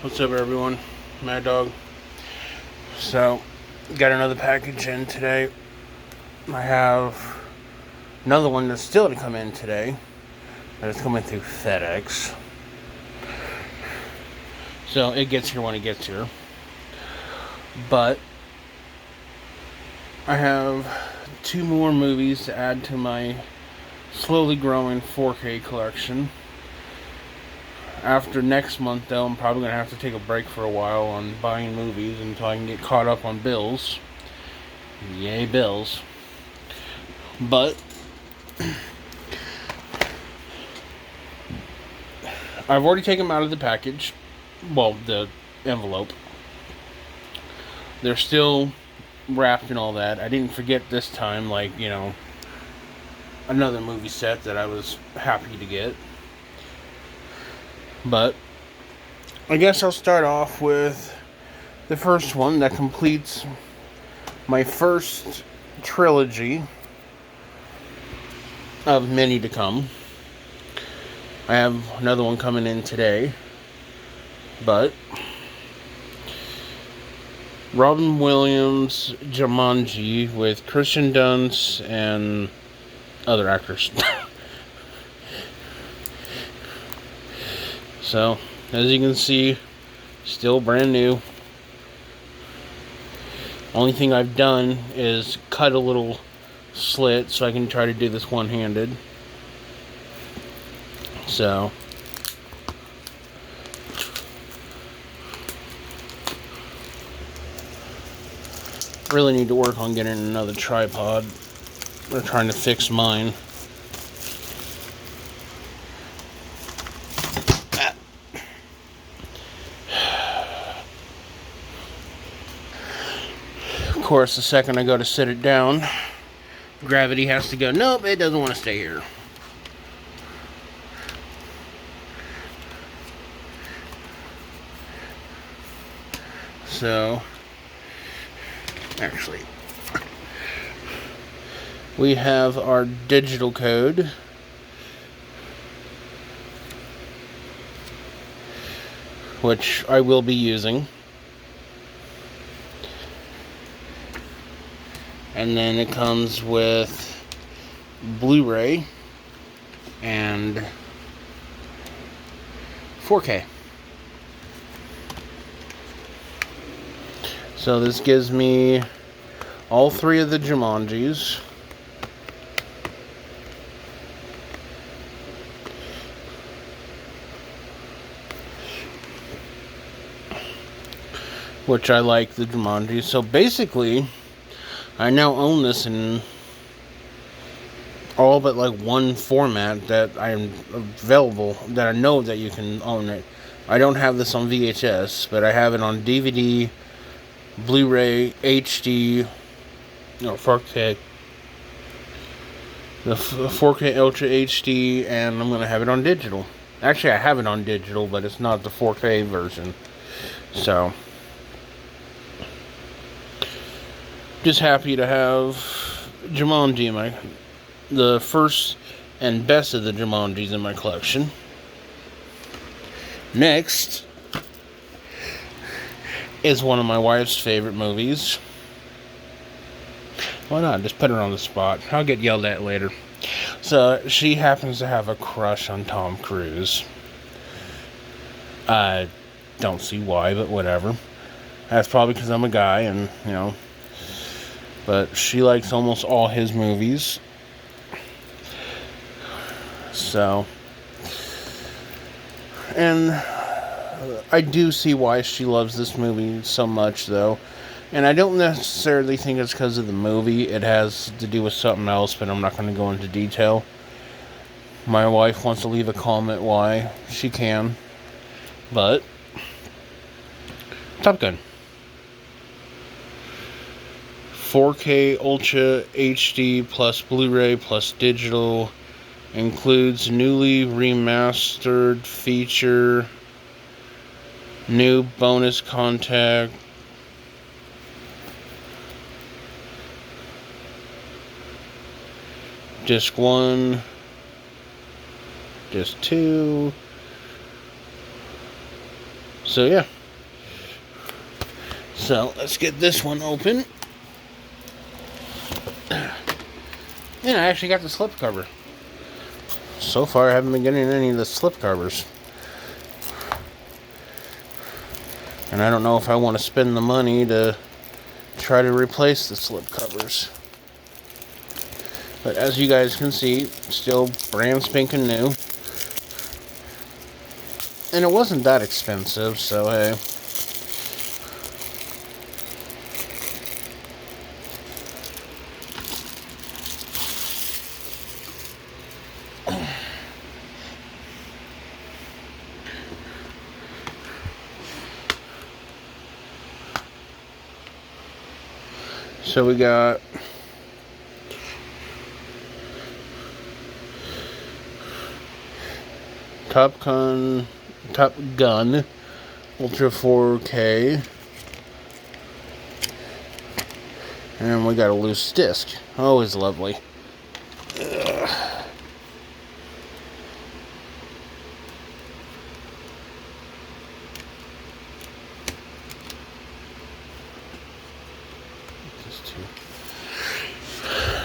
What's up, everyone? Mad Dog. So, got another package in today. I have another one that's still to come in today. It's coming through FedEx. So, it gets here when it gets here. But, I have two more movies to add to my slowly growing 4K collection. After next month, though, I'm probably going to have to take a break for a while on buying movies until I can get caught up on bills. Yay, bills. But I've already taken them out of the package. Well, the envelope. They're still wrapped and all that. I didn't forget this time, another movie set that I was happy to get. But I guess I'll start off with the first one that completes my first trilogy of many to come. I have another one coming in today, but Robin Williams' Jumanji with Kirsten Dunst and other actors. So, as you can see, still brand new. Only thing I've done is cut a little slit so I can try to do this one-handed. So, really need to work on getting another tripod. We're trying to fix mine. Of course, the second I go to sit it down, gravity has to go, nope, it doesn't want to stay here. So, actually, we have our digital code, which I will be using. And then it comes with Blu-ray and 4K. So this gives me all three of the Jumanjis. Which I like the Jumanji. So basically, I now own this in all but one format that I am available, that I know that you can own it. I don't have this on VHS, but I have it on DVD, Blu-ray, HD, 4K, the 4K Ultra HD, and I'm going to have it on digital. Actually, I have it on digital, but it's not the 4K version. So, just happy to have Jumanji the first and best of the Jumanjis in my collection. Next is one of my wife's favorite movies. Why not? Just put her on the spot. I'll get yelled at later. So, she happens to have a crush on Tom Cruise. I don't see why, but whatever. That's probably because I'm a guy and, but she likes almost all his movies. So, and I do see why she loves this movie so much, though. And I don't necessarily think it's because of the movie. It has to do with something else, but I'm not going to go into detail. My wife wants to leave a comment why. She can. But, Top Gun. 4K Ultra HD plus Blu-ray plus digital. Includes newly remastered feature, new bonus content, disc 1, disc 2, So yeah. So let's get this one open. And I actually got the slipcover. So far, I haven't been getting any of the slipcovers. And I don't know if I want to spend the money to try to replace the slipcovers. But as you guys can see, still brand spanking new. And it wasn't that expensive, so hey. So we got Top Gun Ultra 4K, and we got a loose disc. Always lovely. Ugh.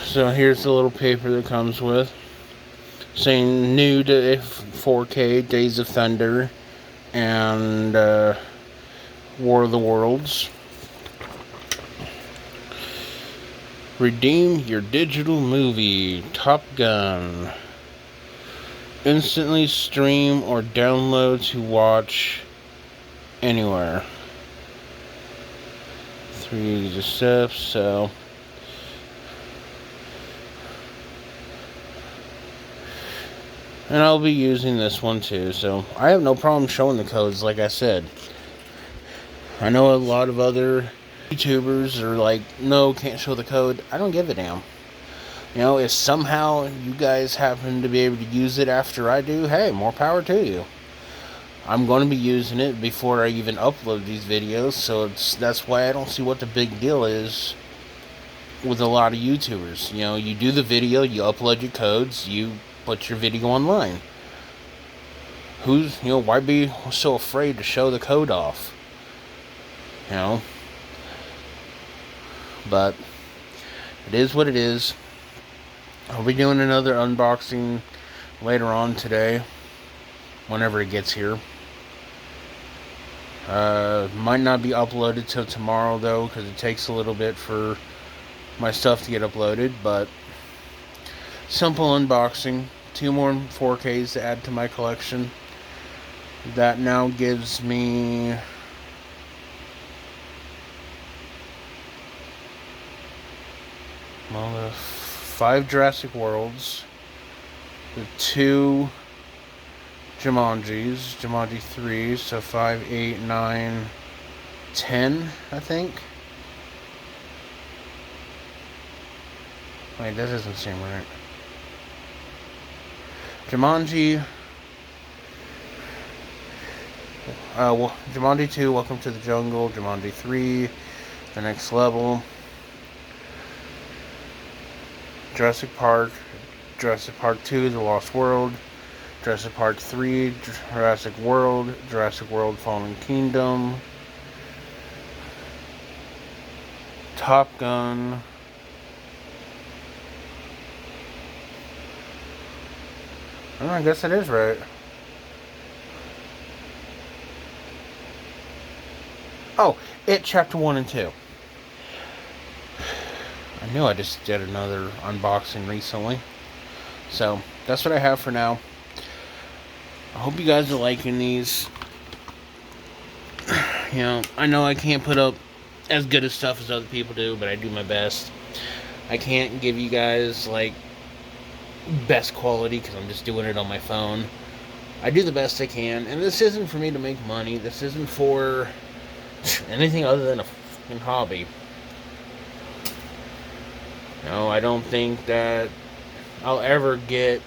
So here's the little paper that comes with, saying new to 4K, Days of Thunder, and War of the Worlds. Redeem your digital movie, Top Gun. Instantly stream or download to watch anywhere. 3 easy steps, so. And I'll be using this one too, so I have no problem showing the codes, like I said. I know a lot of other YouTubers are like, no, can't show the code. I don't give a damn. You know, if somehow you guys happen to be able to use it after I do, hey, more power to you. I'm going to be using it before I even upload these videos, so that's why I don't see what the big deal is with a lot of YouTubers. You know, you do the video, you upload your codes, you put your video online. Why be so afraid to show the code off? You know? But it is what it is. I'll be doing another unboxing later on today, whenever it gets here. Might not be uploaded till tomorrow though, because it takes a little bit for my stuff to get uploaded, but simple unboxing. 2 more 4Ks to add to my collection. That now gives me the 5 Jurassic Worlds, the 2 Jumanjis, Jumanji 3, so 5, 8, 9, 10, I think. Wait, that doesn't seem right. Jumanji, Jumanji 2, Welcome to the Jungle, Jumanji 3, The Next Level, Jurassic Park 2, The Lost World, Jurassic Park 3, Jurassic World Fallen Kingdom, Top Gun, I guess it is right. Oh, It Chapter 1 and 2. I knew I just did another unboxing recently. So, that's what I have for now. I hope you guys are liking these. You know, I know I can't put up as good of stuff as other people do, but I do my best. I can't give you guys, like, best quality because I'm just doing it on my phone. I do the best I can, and this isn't for me to make money. This isn't for anything other than a fucking hobby. No, I don't think that I'll ever get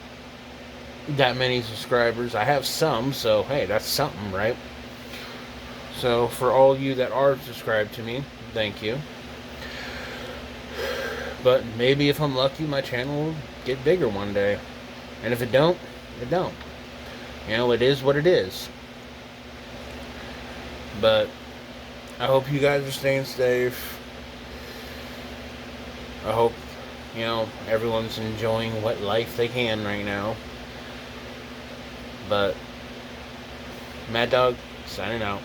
that many subscribers. I have some, so hey, that's something, right? So for all you that are subscribed to me, thank you. But maybe if I'm lucky, my channel will get bigger one day. And if it don't, it don't. You know, it is what it is. But I hope you guys are staying safe. I hope, everyone's enjoying what life they can right now. But Mad Dog, signing out.